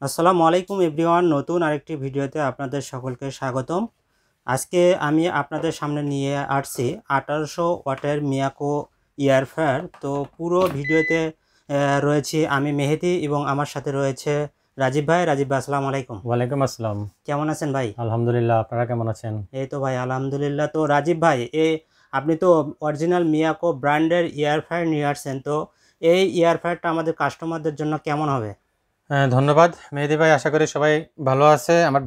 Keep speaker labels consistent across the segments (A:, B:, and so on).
A: আসসালামু আলাইকুম এভরিওয়ান, নতুন আরেকটি ভিডিওতে আপনাদের সকলকে স্বাগতম। আজকে আমি আপনাদের সামনে নিয়ে আসছি 1800 ওয়াটের মিয়াকো এয়ার ফ্রায়ার। তো পুরো ভিডিওতে রয়েছি আমি মেহেদি এবং আমার সাথে রয়েছে রাজীব ভাই। রাজীব ভাই, আসসালামু আলাইকুম।
B: ওয়ালাইকুম আসসালাম।
A: কেমন আছেন ভাই?
B: আলহামদুলিল্লাহ, আপনারা কেমন আছেন?
A: এই তো ভাই, আলহামদুলিল্লাহ। তো রাজীব ভাই, আপনি তো অরিজিনাল মিয়াকো ব্র্যান্ডের এয়ার ফ্রায়ার নিয়ে আসছেন। তো এই এয়ার ফ্রায়ারটা আমাদের কাস্টমারদের জন্য কেমন হবে?
B: ধন্যবাদ মেহেদি ভাই, আশা করি সবাই ভালো আছে। আমার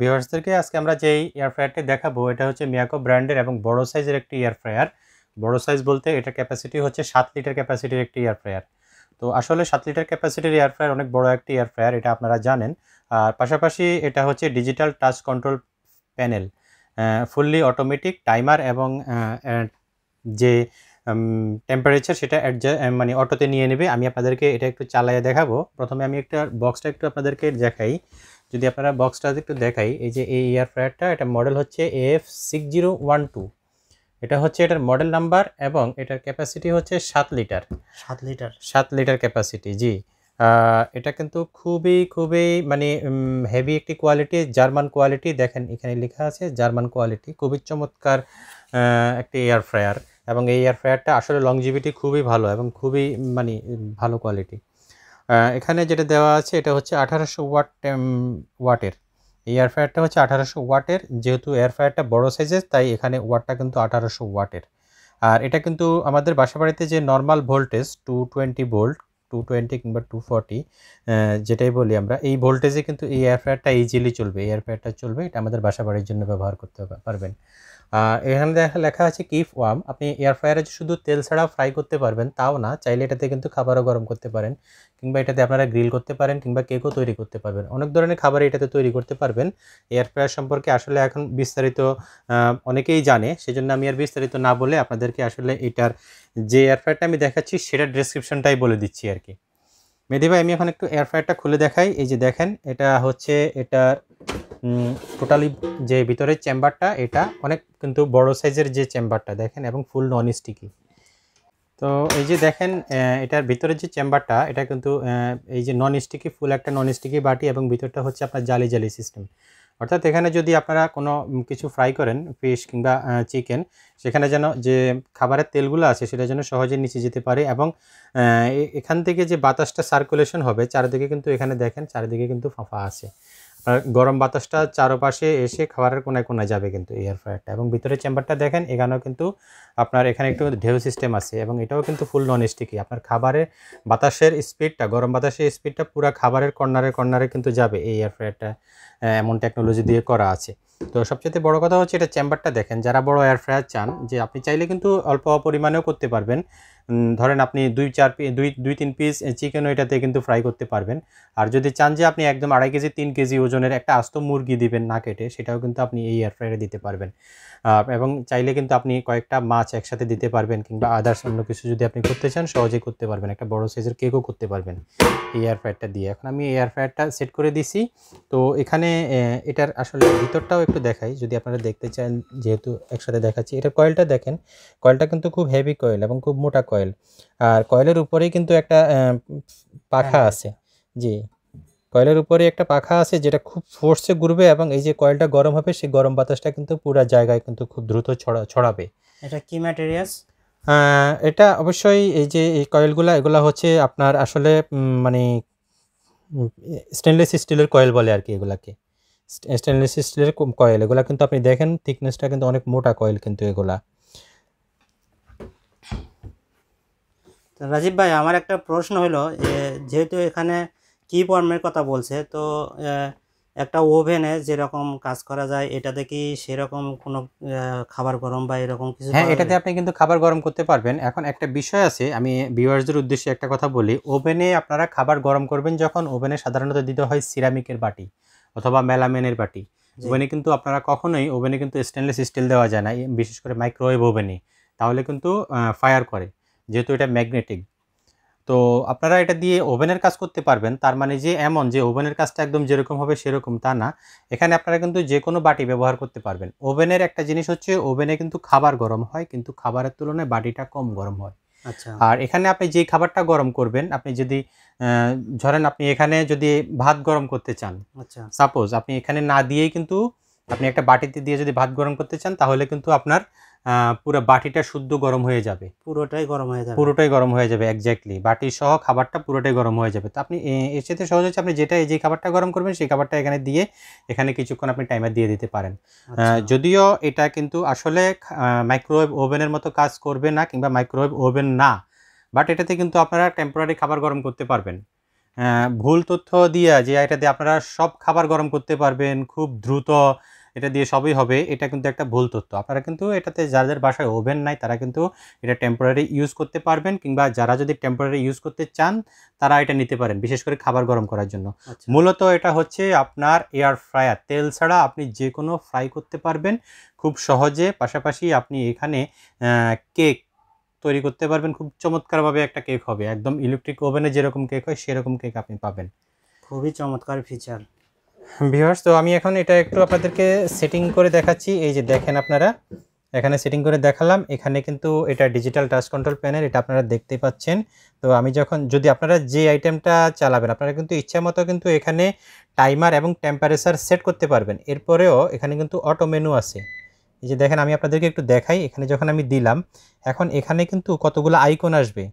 B: ভিউয়ার্সদেরকে আজকে আমরা যেই এয়ার ফ্রায়ারটি দেখাবো, এটা হচ্ছে মিয়াকো ব্র্যান্ডের এবং বড় সাইজের একটি এয়ার ফ্রায়ার। বড় সাইজ বলতে এটা ক্যাপাসিটি হচ্ছে 7 লিটার ক্যাপাসিটির একটি এয়ার ফ্রায়ার। তো আসলে 7 লিটার ক্যাপাসিটির এয়ার ফ্রায়ার অনেক বড় একটি এয়ার ফ্রায়ার, এটা আপনারা জানেন। আর পাশাপাশি এটা হচ্ছে digital touch control panel, fully automatic timer এবং যে টেম্পারেচার সেটা মানে অটোতে নিয়ে নেবে। আমি আপনাদেরকে এটা একটু চালিয়ে দেখাবো। প্রথমে আমি বক্সটা একটু আপনাদেরকে দেখাই। যদি আপনারা বক্সটা একটু দেখাই, এই যে এই এয়ার ফ্রায়ারটা, এটা মডেল হচ্ছে AF6012। এটা হচ্ছে এটার মডেল নাম্বার এবং এটার ক্যাপাসিটি হচ্ছে 7 লিটার।
A: 7
B: লিটার ক্যাপাসিটি, জি। এটা কিন্তু খুবই খুবই মানে হেভি একটি কোয়ালিটি, জার্মান কোয়ালিটি। দেখেন এখানে লেখা আছে জার্মান কোয়ালিটি। খুবই চমৎকার একটি এয়ার ফ্রায়ার, এবং এই এয়ার ফ্রায়ারটা আসলে লংজিভিটি খুবই ভালো এবং খুবই মানে ভালো কোয়ালিটি। এখানে যেটা দেওয়া আছে এটা হচ্ছে 1800 ওয়াটের। এই এয়ার ফ্রায়ারটা হচ্ছে 1800 ওয়াটের। যেহেতু এয়ার ফ্রায়ারটা বড় সাইজের, তাই এখানে ওয়াটটা কিন্তু 1800 ওয়াটের। আর এটা কিন্তু আমাদের বাসাবাড়িতে যে নর্মাল ভোল্টেজ 220 ভোল্ট, 220 কিংবা 240 যেটাই বলি আমরা, এই ভোল্টেজে কিন্তু এই এয়ার ফ্রায়ারটা ইজিলি চলবে। এই এয়ার ফ্রায়ারটা চলবে, এটা আমাদের বাসাবাড়ির জন্য ব্যবহার করতে পারবেন। এখানে লেখা আছে কিপ ওয়ার্ম। আপনি এয়ার ফ্রায়ারে শুধু তেল ছাড়াও ফ্রাই করতে পারবেন তাও না, চাইলে এটাতে কিন্তু খাবারও গরম করতে পারেন, কিংবা এটাতে আপনারা গ্রিল করতে পারেন, কিংবা কেকও তৈরি করতে পারবেন। অনেক ধরনের খাবার এটাতে তৈরি করতে পারবেন। এয়ার ফ্রায়ার সম্পর্কে আসলে এখন বিস্তারিত অনেকেই জানে, সেজন্য আমি আর বিস্তারিত না বলে আপনাদেরকে আসলে এটার যে এয়ার ফ্রায়ারটা আমি দেখাচ্ছি সেটার ডেসক্রিপশনটাই বলে দিচ্ছি আর কি। মেহেদি ভাই, আমি এখন একটু এয়ার ফ্রায়ারটা খুলে দেখাই। এই যে দেখেন, এটা হচ্ছে এটার টোটালি যে ভিতরের চেম্বারটা, এটা অনেক কিন্তু বড় সাইজের যে চেম্বারটা দেখেন, এবং ফুল নন স্টিকি। তো এই যে দেখেন, এটার ভিতরের যে চেম্বারটা, এটা কিন্তু এই যে নন স্টিকি, ফুল একটা নন স্টিকি বাটি, এবং ভিতরটা হচ্ছে আপনার জালি জালি সিস্টেম। অর্থাৎ এখানে যদি আপনারা কোনো কিছু ফ্রাই করেন, ফিশ কিংবা চিকেন, সেখানে যেন যে খাবারের তেলগুলো আছে সেটা যেন সহজে নিচে যেতে পারে, এবং এখান থেকে যে বাতাসটা সার্কুলেশন হবে চারিদিকে, কিন্তু এখানে দেখেন চারিদিকে কিন্তু ফাঁপা আছে। আর গরম বাতাসটা চারপাশে এসে খাবারের কোনায় কোনায় যাবে কিন্তু এয়ার ফ্রায়ারটা। এবং ভিতরের চেম্বারটা দেখেন, এখানেও কিন্তু আপনার এখানে একটু ঢেউ সিস্টেম আছে, এবং এটাও কিন্তু ফুল নন স্টিকি। আপনার খাবারের বাতাসের স্পিডটা, গরম বাতাসের স্পিডটা পুরো খাবারের কর্নারে কর্নারে কিন্তু যাবে এই এয়ার ফ্রায়ারটা। এমন টেকনোলজি দিয়ে করা আছে। তো সবচেয়ে বড় কথা হচ্ছে এটা চেম্বারটা দেখেন। যারা বড় এয়ার ফ্রায়ার চান, যে আপনি চাইলে কিন্তু অল্প পরিমাণেও করতে পারবেন। ধরেন আপনি 2-3 পিস চিকেনও এটাতে কিন্তু ফ্রাই করতে পারবেন। আর যদি চান যে আপনি একদম 2.5 কেজি 3 কেজি ওজনের একটা আস্ত মুরগি দিবেন না কেটে, সেটাও কিন্তু আপনি এই এয়ার ফ্রায়ারে দিতে পারবেন। এবং চাইলে কিন্তু আপনি কয়েকটা মাছ একসাথে দিতে পারবেন, কিংবা আদার্স অন্য কিছু যদি আপনি করতে চান সহজেই করতে পারবেন। একটা বড় সাইজের কেকও করতে পারবেন এই এয়ার ফ্রায়ারটা দিয়ে। এখন আমি এয়ার ফ্রায়ারটা সেট করে দিছি। তো এখানে এটার আসলে ভিতরটাও একটু দেখাই যদি আপনারা দেখতে চান, যেহেতু একসাথে দেখাচ্ছি। এটার কয়েলটা দেখেন, কয়েলটা কিন্তু খুব হেভি কয়েল এবং খুব মোটা কয়েল। আর কয়েলের উপরেই কিন্তু একটা পাখা আছে। জি, কয়েলের উপরে একটা পাখা আছে যেটা খুব ফোর্সে ঘুরবে, এবং এই যে কয়েলটা গরম হবে, সেই গরম বাতাসটা কিন্তু পুরো জায়গায় কিন্তু খুব দ্রুত ছড়াবে।
A: এটা কি ম্যাটেরিয়ালস?
B: এটা অবশ্যই এই যে এই কয়েলগুলা, এগুলা হচ্ছে আপনার আসলে মানে স্টেনলেস স্টিলের কয়েল বলে আর কি এগুলাকে। স্টেনলেস স্টিলের কয়েল এগুলা, কিন্তু আপনি দেখেন থিকনেসটা কিন্তু অনেক মোটা কয়েল কিন্তু এগুলা।
A: তো রাজীব ভাই, আমার একটা প্রশ্ন হলো, যেহেতু এখানে কি ফর্মের কথা বলছে, তো একটা ওভেনে যেরকম কাজ করা যায়, এটাতে কি সেরকম কোনো খাবার গরম বা এরকম কিছু
B: হ্যাঁ,
A: করা
B: এটাতে
A: যাবে?
B: আপনি কিন্তু খাবার গরম করতে পারবেন। এখন একটা বিষয় আছে, আমি ভিউয়ার্সদের উদ্দেশ্যে একটা কথা বলি। ওভেনে আপনারা খাবার গরম করবেন যখন, ওভেনে সাধারণত দিতে হয় সিরামিকের বাটি অথবা মেলামেনের বাটি।
A: জি।
B: ওভেনে কিন্তু আপনারা কখনোই, ওভেনে কিন্তু স্টেনলেস স্টিল দেওয়া যায় না, বিশেষ করে মাইক্রোওয়েভ ওভেনে। তাহলে কিন্তু ফায়ার করে, যেহেতু এটা ম্যাগনেটিক। তো আপনারা এটা দিয়ে ওভেনের কাজ করতে পারবেন, তার মানে যে এমন যে ওভেনের কাজটা একদম যেরকম হবে সেরকম তা না। এখানে আপনারা কিন্তু যে কোনো বাটি ব্যবহার করতে পারবেন। ওভেনের একটা জিনিস হচ্ছে, ওভেনে কিন্তু খাবার গরম হয়, কিন্তু খাবারের তুলনায় বাটিটা কম গরম হয়।
A: আচ্ছা
B: আর এখানে আপনি যে খাবারটা গরম করবেন, আপনি যদি ধরেন আপনি এখানে যদি ভাত গরম করতে চান,
A: আচ্ছা
B: সাপোজ আপনি এখানে না দিয়েই কিন্তু আপনি একটা বাটিতে দিয়ে যদি ভাত গরম করতে চান, তাহলে কিন্তু আপনার পুরো বাটিটা শুদ্ধ গরম হয়ে যাবে,
A: পুরোটাই গরম হয়ে যাবে।
B: পুরোটাই গরম হয়ে যাবে, এক্স্যাক্টলি বাটি সহ খাবারটা পুরোটাই গরম হয়ে যাবে। তো আপনি এর সাথে সহজ হচ্ছে আপনি যে খাবারটা গরম করবেন সেই খাবারটা এখানে দিয়ে এখানে কিছুক্ষণ আপনি টাইমার দিয়ে দিতে পারেন।
A: আচ্ছা
B: যদিও এটা কিন্তু আসলে মাইক্রোওয়েভ ওভেনের মতো কাজ করবে না, কিংবা মাইক্রোওয়েভ ওভেন না, বাট এটাতে কিন্তু আপনারা টেম্পোরারি খাবার গরম করতে পারবেন। ভুল তথ্য দিয়ে যে এটা দিয়ে আপনারা সব খাবার গরম করতে পারবেন খুব দ্রুত, এটা দিয়ে সবই হবে, এটা কিন্তু একটা ভুল তথ্য। আপনারা কিন্তু এটাতে যাদের বাসায় ওভেন নাই তারা কিন্তু এটা টেম্পোরারি ইউজ করতে পারবেন, কিংবা যারা যদি টেম্পোরারি ইউজ করতে চান তারা এটা নিতে পারেন, বিশেষ করে খাবার গরম করার জন্য।
A: আচ্ছা
B: মূলত এটা হচ্ছে আপনার এয়ার ফ্রায়ার, তেল ছাড়া আপনি যে কোনো ফ্রাই করতে পারবেন খুব সহজে। পাশাপাশি আপনি এখানে কেক তৈরি করতে পারবেন, খুব চমৎকারভাবে একটা কেক হবে, একদম ইলেকট্রিক ওভেনে যেরকম কেক হয় সেরকম কেক আপনি পাবেন।
A: খুবই চমৎকার ফিচার।
B: ভিউয়ার্স, তো আমি এখন এটা একটু আপনাদেরকে সেটিং করে দেখাচ্ছি। এই যে দেখেন, আপনারা এখানে সেটিং করে দেখালাম, এখানে কিন্তু এটা ডিজিটাল টাচ কন্ট্রোল প্যানেল, এটা আপনারা দেখতে পাচ্ছেন। তো আমি যদি আপনারা যে আইটেমটা চালাবেন, আপনারা কিন্তু ইচ্ছা মতো কিন্তু এখানে টাইমার এবং টেম্পারেচার সেট করতে পারবেন। এরপরেও এখানে কিন্তু অটো মেনু আছে। এই যে দেখেন, আমি আপনাদেরকে একটু দেখাই, এখানে যখন আমি দিলাম, এখন এখানে কিন্তু কতগুলো আইকন আসবে।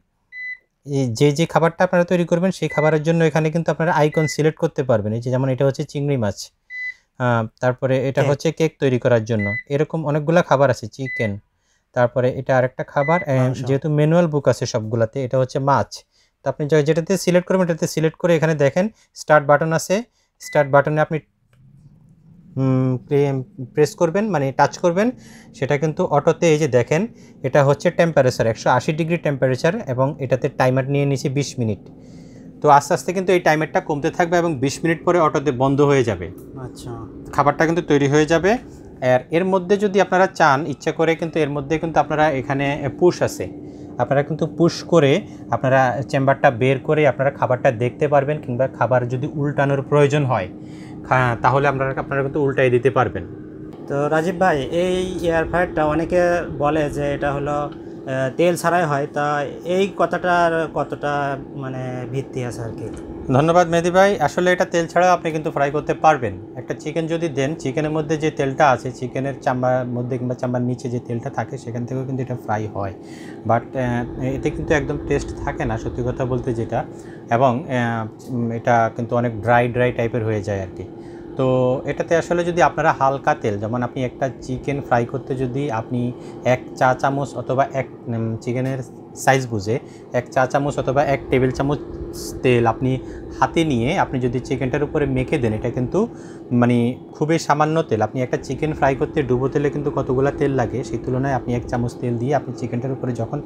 B: এই যে খাবারটা আপনারা তৈরি করবেন সেই খাবারের জন্য এখানে কিন্তু আপনারা আইকন সিলেক্ট করতে পারবেন। এই যে যেমন এটা হচ্ছে চিংড়ি মাছ, তারপরে এটা হচ্ছে কেক তৈরি করার জন্য, এরকম অনেকগুলা খাবার আছে, চিকেন, তারপরে এটা আরেকটা খাবার, যেহেতু ম্যানুয়াল বুক আছে সবগুলাতে, এটা হচ্ছে মাছ। তো আপনি যেটাতে সিলেক্ট করবেন এটাতে সিলেক্ট করে এখানে দেখেন স্টার্ট বাটন আছে, স্টার্ট বাটনে আপনি প্রেস করবেন, মানে টাচ করবেন, সেটা কিন্তু অটোতে, এই যে দেখেন এটা হচ্ছে টেম্পারেচার 180 ডিগ্রি টেম্পারেচার, এবং এটাতে টাইমার নিয়ে নিয়েছি 20 মিনিট। তো আস্তে আস্তে কিন্তু এই টাইমারটা কমতে থাকবে এবং 20 মিনিট পরে অটোতে বন্ধ হয়ে যাবে।
A: আচ্ছা
B: খাবারটা কিন্তু তৈরি হয়ে যাবে। আর এর মধ্যে যদি আপনারা চান ইচ্ছা করে, কিন্তু এর মধ্যে কিন্তু আপনারা এখানে পুশ আছে, আপনারা কিন্তু পুশ করে আপনারা চেম্বারটা বের করে আপনারা খাবারটা দেখতে পারবেন, কিংবা খাবার যদি উল্টানোর প্রয়োজন হয় তাহলে আপনারা কিন্তু উল্টাই দিতে পারবেন।
A: তো রাজীব ভাই, এই এয়ার ফ্রায়ারটা অনেকে বলে যে এটা হলো তেল ছাড়াই হয়, তা এই কথাটার কতটা মানে ভিত্তি আছে আর কি?
B: ধন্যবাদ মেহেদি ভাই। আসলে এটা তেল ছাড়াও আপনি কিন্তু ফ্রাই করতে পারবেন। একটা চিকেন যদি দেন, চিকেনের মধ্যে যে তেলটা আছে, চিকেনের চামড়ার মধ্যে কিংবা চামড়ার নিচে যে তেলটা থাকে সেখান থেকেও কিন্তু এটা ফ্রাই হয়, বাট এতে কিন্তু একদম টেস্ট থাকে না সত্যি কথা বলতে যেটা, এবং এটা কিন্তু অনেক ড্রাই টাইপের হয়ে যায় আর কি। তো এটাতে আসলে যদি আপনারা হালকা তেল, যেমন আপনি একটা চিকেন ফ্রাই করতে যদি আপনি 1 চা চামচ অথবা চিকেনের সাইজ বুঝে 1 চা চামচ অথবা 1 টেবিল চামচ তেল আপনি হাতে নিয়ে আপনি যদি চিকেনটার উপরে মেখে দেন, এটা কিন্তু মানে খুবই সামান্য তেল। আপনি একটা চিকেন ফ্রাই করতে ডুবো তেলে কিন্তু কতগুলো তেল লাগে, সেই তুলনায় আপনি 1 চামচ তেল দিয়ে আপনি চিকেনটার উপরে যখন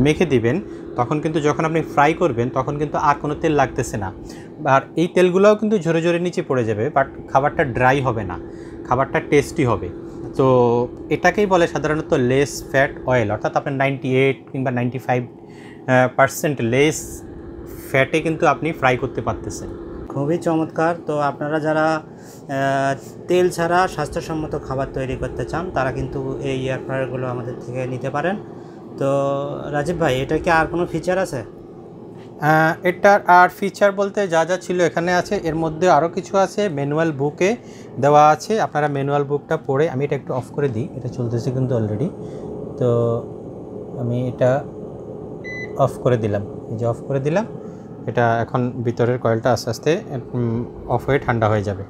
B: মেখে দিবেন, তখন কিন্তু যখন আপনি ফ্রাই করবেন তখন কিন্তু আর কোনো তেল লাগতেছে না। আর এই তেলগুলোও কিন্তু ঝরে ঝরে নিচে পড়ে যাবে, বাট খাবারটা ড্রাই হবে না, খাবারটা টেস্টি হবে। তো এটাকেই বলে সাধারণত লেস ফ্যাট অয়েল, অর্থাৎ আপনার 98 কিংবা 95% লেস ফ্যাটে কিন্তু আপনি ফ্রাই করতে পারতেছেন।
A: খুবই চমৎকার। তো আপনারা যারা তেল ছাড়া স্বাস্থ্যসম্মত খাবার তৈরি করতে চান তারা কিন্তু এই এয়ার ফ্রায়ারগুলো আমাদের থেকে নিতে পারেন। তো রাজীব ভাই, এটা কি আর কোনো ফিচার আছে?
B: এটার আর ফিচার বলতে যা যা ছিল এখানে আছে, এর মধ্যে আরও কিছু আছে, ম্যানুয়াল বুকে দেওয়া আছে, আপনারা ম্যানুয়াল বুকটা পড়ে, আমি এটা একটু অফ করে দিই, এটা চলতেছে কিন্তু অলরেডি। তো আমি এটা অফ করে দিলাম, এই যে অফ করে দিলাম, এটা এখন ভিতরের কয়েলটা আস্তে আস্তে অফ হয়ে ঠান্ডা হয়ে যাবে।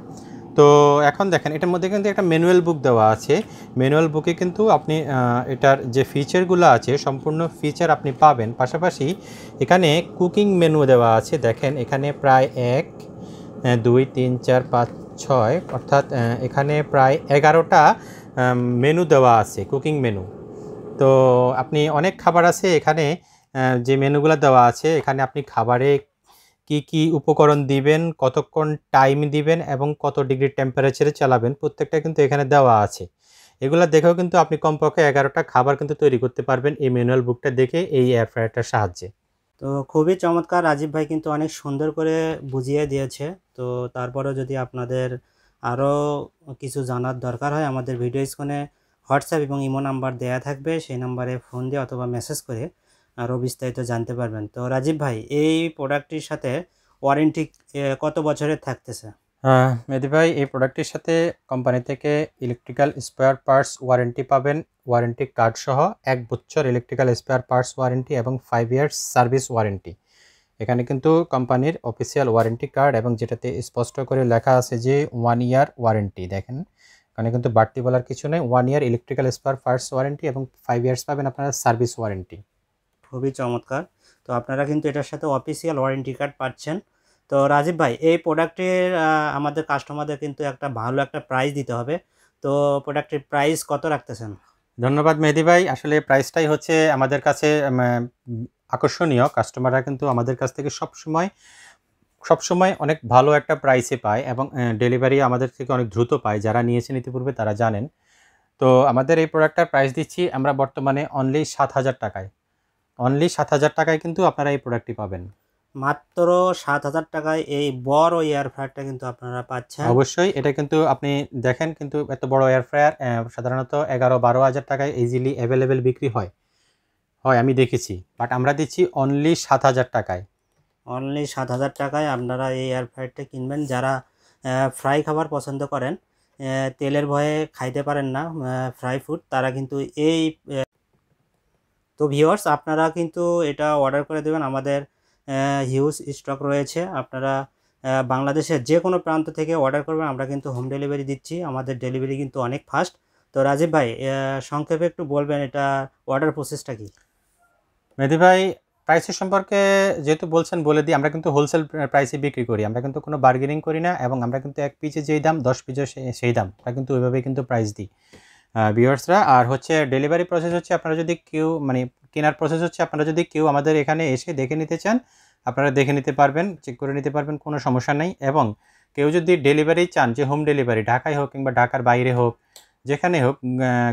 B: তো এখন দেখেন এটার মধ্যে কিন্তু একটা ম্যানুয়াল বুক দেওয়া আছে, ম্যানুয়াল বুকে কিন্তু আপনি এটার যে ফিচারগুলো আছে সম্পূর্ণ ফিচার আপনি পাবেন। পাশাপাশি এখানে কুকিং মেনু দেওয়া আছে, দেখেন এখানে প্রায় 1 2 3 4 5 6, অর্থাৎ এখানে প্রায় 11টা মেনু দেওয়া আছে, কুকিং মেনু। তো আপনি অনেক খাবার আছে এখানে, যে মেনুগুলো দেওয়া আছে এখানে আপনি খাবারে কি উপকরণ দিবেন, কতক্ষণ টাইম দিবেন এবং কত ডিগ্রি টেম্পারেচারে চালাবেন, প্রত্যেকটা কিন্তু এখানে দেওয়া আছে। এগুলো দেখেও কিন্তু আপনি কমপক্ষে 11টা খাবার কিন্তু তৈরি করতে পারবেন এই ম্যানুয়াল বুকটা দেখে, এই এয়ার ফ্রায়ারটার সাহায্যে।
A: তো খুবই চমৎকার, রাজীব ভাই কিন্তু অনেক সুন্দর করে বুঝিয়ে দিয়েছে। তো তারপরেও যদি আপনাদের আরও কিছু জানার দরকার হয়, আমাদের ভিডিও স্ক্রিনে হোয়াটসঅ্যাপ এবং ইমো নাম্বার দেওয়া থাকবে, সেই নাম্বারে ফোন দিয়ে অথবা মেসেজ করে আরও বিস্তারিত জানতে পারবেন। তো রাজীব ভাই, এই প্রোডাক্টটির সাথে ওয়ারেন্টি কত বছরের থাকতেছে?
B: মেহেদি ভাই, এই প্রোডাক্টটির সাথে কোম্পানি থেকে ইলেকট্রিক্যাল স্পেয়ার পার্টস ওয়ারেন্টি পাবেন, ওয়ারেন্টি কার্ড সহ 1 বছর ইলেকট্রিক্যাল স্পেয়ার পার্টস ওয়ারেন্টি এবং 5 ইয়ার্স সার্ভিস ওয়ারেন্টি। এখানে কিন্তু কোম্পানির অফিসিয়াল ওয়ারেন্টি কার্ড এবং যেটাতে স্পষ্ট করে লেখা আছে যে 1 ইয়ার ওয়ারেন্টি। দেখেন এখানে কিন্তু বাড়তি বলার কিছু নেই। 1 ইয়ার ইলেকট্রিক্যাল স্পেয়ার পার্টস ওয়ারেন্টি এবং 5 ইয়ার্স পাবেন আপনারা সার্ভিস ওয়ারেন্টি।
A: খুবই চমৎকার। তো আপনারা কিন্তু এটার সাথে অফিসিয়াল ওয়ারেন্টি কার্ড পাচ্ছেন। তো রাজীব ভাই, এই প্রোডাক্টের আমাদের কাস্টমারদের কিন্তু একটা ভালো একটা প্রাইস দিতে হবে। তো প্রোডাক্টের প্রাইস কত রাখতেছেন?
B: ধন্যবাদ মেহেদি ভাই। আসলে প্রাইসটাই হচ্ছে আমাদের কাছে আকর্ষণীয়। কাস্টমাররা কিন্তু আমাদের কাছ থেকে সবসময় অনেক ভালো একটা প্রাইসে পায় এবং ডেলিভারি আমাদের থেকে অনেক দ্রুত পায়। যারা নিয়েছেন ইতিপূর্বে তারা জানেন। তো আমাদের এই প্রোডাক্টটার প্রাইস দিচ্ছি আমরা বর্তমানে অনলি 7,000 টাকায়। অনলি 7,000 টাকায় কিন্তু আপনারা এই প্রোডাক্টটি পাবেন।
A: মাত্র 7,000 টাকায় এই বড় এয়ার ফ্রায়ারটা কিন্তু আপনারা পাচ্ছেন।
B: অবশ্যই এটা কিন্তু আপনি দেখেন, কিন্তু এত বড় এয়ার ফ্রায়ার সাধারণত 11-12 হাজার টাকায় ইজিলি অ্যাভেলেবেল বিক্রি হয়, আমি দেখেছি। বাট আমরা দিচ্ছি অনলি 7,000 টাকায়।
A: অনলি 7,000 টাকায় আপনারা এই এয়ার ফ্রায়ারটা কিনবেন। যারা ফ্রাই খাবার পছন্দ করেন, তেলের ভয়ে খাইতে পারেন না ফ্রাই ফুড, তারা কিন্তু এই তো ভিউয়ার্স, আপনারা কিন্তু এটা অর্ডার করে দেবেন। আমাদের হিউজ স্টক রয়েছে। আপনারা বাংলাদেশের যে কোনো প্রান্ত থেকে অর্ডার করবেন, আমরা কিন্তু হোম ডেলিভারি দিচ্ছি। আমাদের ডেলিভারি কিন্তু অনেক ফাস্ট। তো রাজীব ভাই, সংক্ষেপে একটু বলবেন এটা অর্ডার প্রসেসটা কি?
B: মেহেদি ভাই, প্রাইসের সম্পর্কে যেহেতু বলছেন বলে দিই, আমরা কিন্তু হোলসেল প্রাইসে বিক্রি করি। আমরা কিন্তু কোনো বার্গেনিং করি না এবং আমরা কিন্তু 1 পিসে যেই দাম 10 পিসে সেই দাম, আমরা কিন্তু ওইভাবেই কিন্তু প্রাইস দিই ভিউয়ার্সরা। আর হচ্ছে ডেলিভারি প্রসেস হচ্ছে আপনারা যদি কেউ কেনার প্রসেস হচ্ছে আপনারা যদি কেউ আমাদের এখানে এসে দেখে নিতে চান, আপনারা দেখে নিতে পারবেন, চেক করে নিতে পারবেন, কোনো সমস্যা নেই। এবং কেউ যদি ডেলিভারি চান, যে হোম ডেলিভারি ঢাকায় হোক কিংবা ঢাকার বাইরে হোক, যেখানে হোক,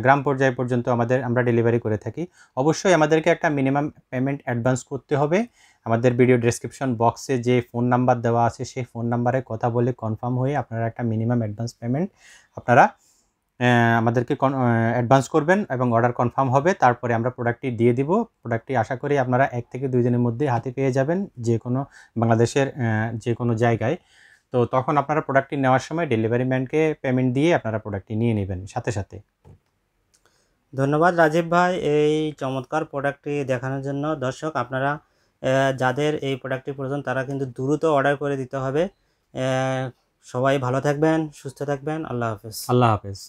B: গ্রাম পর্যায় পর্যন্ত আমরা ডেলিভারি করে থাকি। অবশ্যই আমাদেরকে একটা মিনিমাম পেমেন্ট অ্যাডভান্স করতে হবে। আমাদের ভিডিও ডেসক্রিপশন বক্সে যে ফোন নাম্বার দেওয়া আছে সেই ফোন নাম্বারে কথা বলে কনফার্ম হয়ে আপনারা একটা মিনিমাম অ্যাডভান্স পেমেন্ট আপনারা আমাদেরকে অ্যাডভান্স করবেন এবং অর্ডার কনফার্ম হবে। তারপরে আমরা প্রোডাক্টটি দিয়ে দিব। প্রোডাক্টটি আশা করি আপনারা 1 থেকে 2 দিনের মধ্যে হাতে পেয়ে যাবেন, যে কোনো বাংলাদেশের যে কোনো জায়গায়। তো তখন আপনারা প্রোডাক্টটি নেওয়ার সময় ডেলিভারি ম্যানকে পেমেন্ট দিয়ে আপনারা প্রোডাক্টটি নিয়ে নেবেন সাথে সাথে।
A: ধন্যবাদ রাজীব ভাই এই চমৎকার প্রোডাক্টটি দেখানোর জন্য। দর্শক, আপনারা যাদের এই প্রোডাক্টটি প্রয়োজন তারা কিন্তু দ্রুত অর্ডার করে দিতে হবে। সবাই ভালো থাকবেন, সুস্থ থাকবেন। আল্লাহ হাফেজ।
B: আল্লাহ হাফেজ।